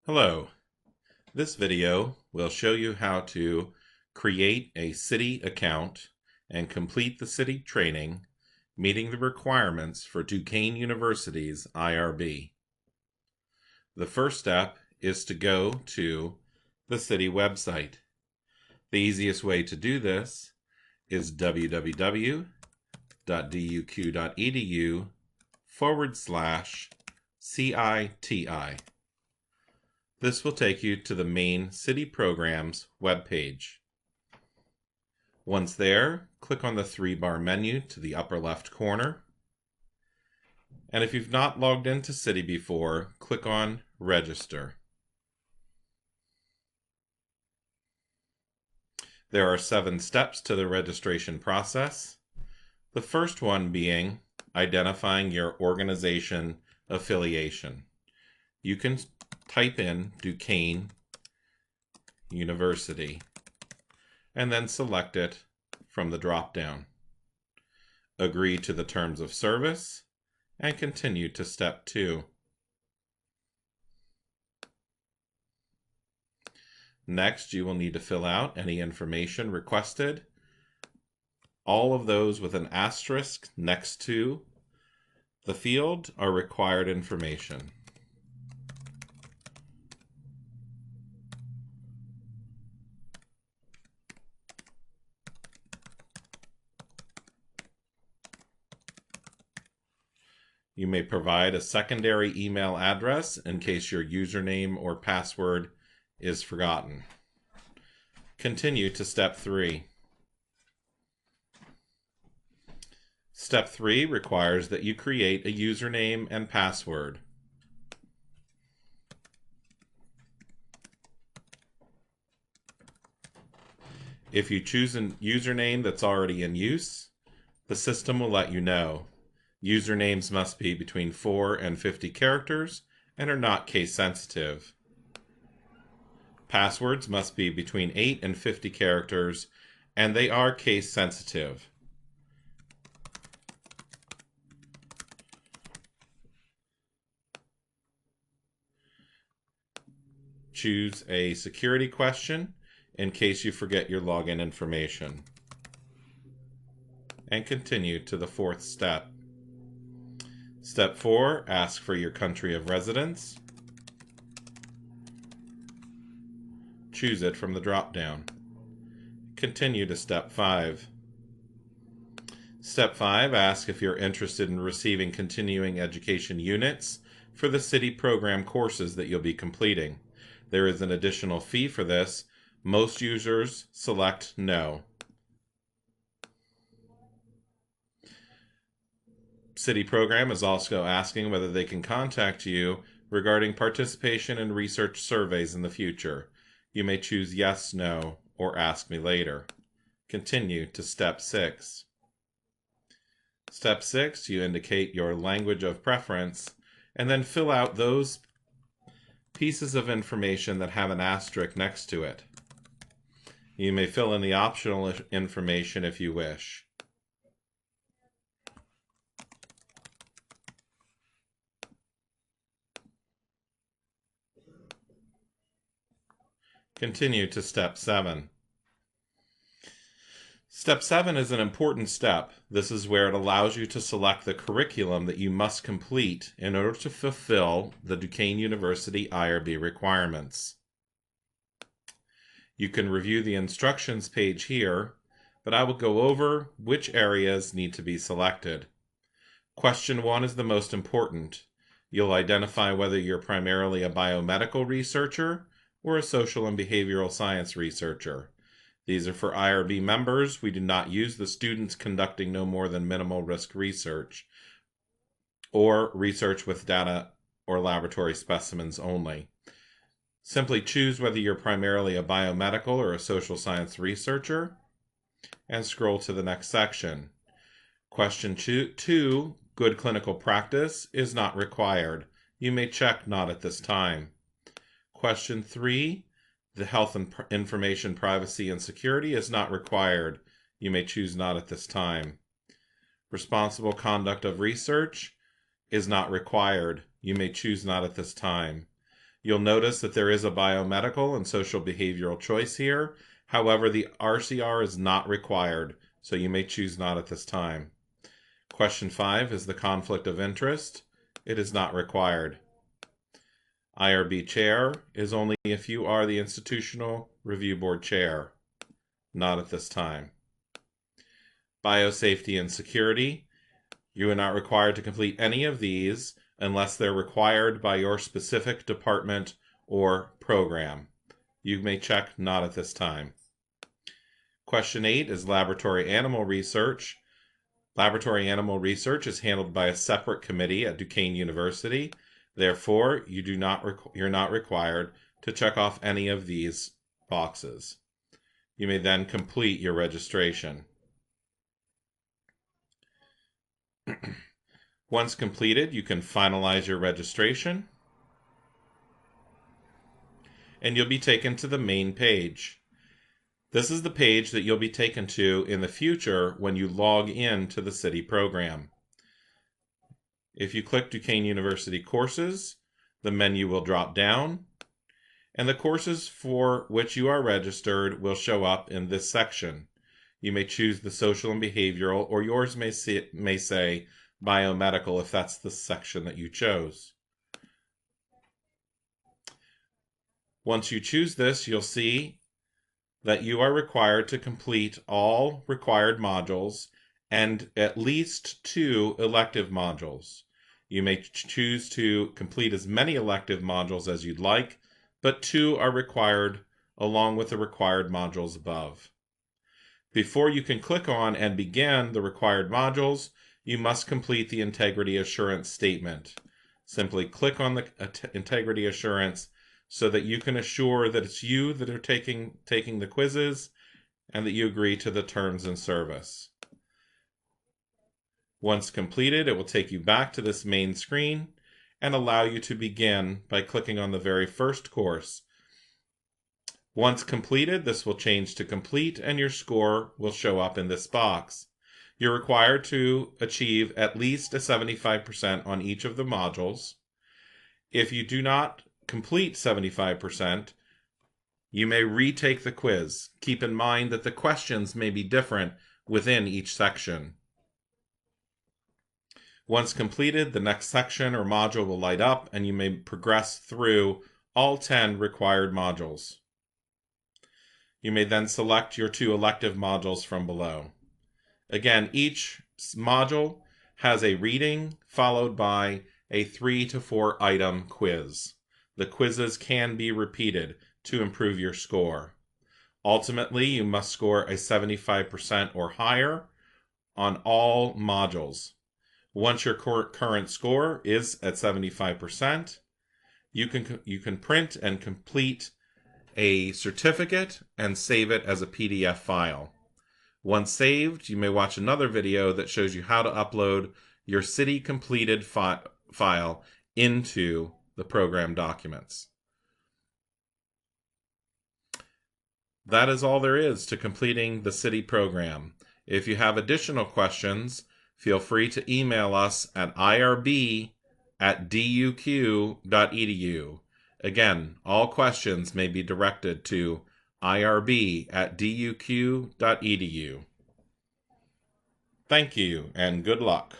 Hello. This video will show you how to create a city account and complete the city training meeting the requirements for Duquesne University's IRB. The first step is to go to the city website. The easiest way to do this is www.duq.edu/CITI. This will take you to the main City Programs webpage. Once there, click on the three-bar menu to the upper left corner. And if you've not logged into City before, click on Register. There are 7 steps to the registration process. The first one being identifying your organization affiliation. You can type in Duquesne University and then select it from the drop-down. Agree to the terms of service and continue to step 2. Next, you will need to fill out any information requested. All of those with an asterisk next to the field are required information. You may provide a secondary email address in case your username or password is forgotten. Continue to step 3. Step 3 requires that you create a username and password. If you choose a username that's already in use, the system will let you know. Usernames must be between 4 and 50 characters and are not case sensitive. Passwords must be between 8 and 50 characters and they are case sensitive. Choose a security question in case you forget your login information. And continue to the 4th step. Step 4, ask for your country of residence. Choose it from the drop-down. Continue to step 5. Step 5, ask if you're interested in receiving continuing education units for the city program courses that you'll be completing. There is an additional fee for this. Most users select no. City Program is also asking whether they can contact you regarding participation in research surveys in the future. You may choose yes, no, or ask me later. Continue to step 6. Step 6, you indicate your language of preference and then fill out those pieces of information that have an asterisk next to it. You may fill in the optional information if you wish. Continue to step 7. Step 7 is an important step. This is where it allows you to select the curriculum that you must complete in order to fulfill the Duquesne University IRB requirements. You can review the instructions page here, but I will go over which areas need to be selected. Question 1 is the most important. You'll identify whether you're primarily a biomedical researcher or a social and behavioral science researcher. These are for IRB members. We do not use the students conducting no more than minimal risk research or research with data or laboratory specimens only. Simply choose whether you're primarily a biomedical or a social science researcher and scroll to the next section. Question 2, good clinical practice is not required. You may check not at this time. Question 3, the health and information privacy and security is not required. You may choose not at this time. Responsible conduct of research is not required. You may choose not at this time. You'll notice that there is a biomedical and social behavioral choice here. However, the RCR is not required, so you may choose not at this time. Question 5 is the conflict of interest. It is not required. IRB chair is only if you are the Institutional Review Board chair. Not at this time. Biosafety and security. You are not required to complete any of these unless they're required by your specific department or program. You may check not at this time. Question 8 is laboratory animal research. Laboratory animal research is handled by a separate committee at Duquesne University. Therefore, you're not required to check off any of these boxes. You may then complete your registration. Once completed, you can finalize your registration, and you'll be taken to the main page. This is the page that you'll be taken to in the future when you log in to the Citi program. If you click Duquesne University Courses, the menu will drop down, and the courses for which you are registered will show up in this section. You may choose the social and behavioral, or yours may say biomedical if that's the section that you chose. Once you choose this, you'll see that you are required to complete all required modules and at least 2 elective modules. You may choose to complete as many elective modules as you'd like, but 2 are required along with the required modules above. Before you can click on and begin the required modules, you must complete the integrity assurance statement. Simply click on the integrity assurance so that you can assure that it's you that are taking the quizzes and that you agree to the terms and service. Once completed, it will take you back to this main screen and allow you to begin by clicking on the very first course. Once completed, this will change to complete and your score will show up in this box. You're required to achieve at least a 75% on each of the modules. If you do not complete 75%, you may retake the quiz. Keep in mind that the questions may be different within each section. Once completed, the next section or module will light up and you may progress through all 10 required modules. You may then select your 2 elective modules from below. Again, each module has a reading followed by a 3 to 4 item quiz. The quizzes can be repeated to improve your score. Ultimately, you must score a 75% or higher on all modules. Once your current score is at 75%, you can print and complete a certificate and save it as a PDF file. Once saved, you may watch another video that shows you how to upload your Citi completed file into the program documents. That is all there is to completing the Citi program. If you have additional questions, feel free to email us at irb@duq.edu. Again, all questions may be directed to irb@duq.edu. Thank you and good luck.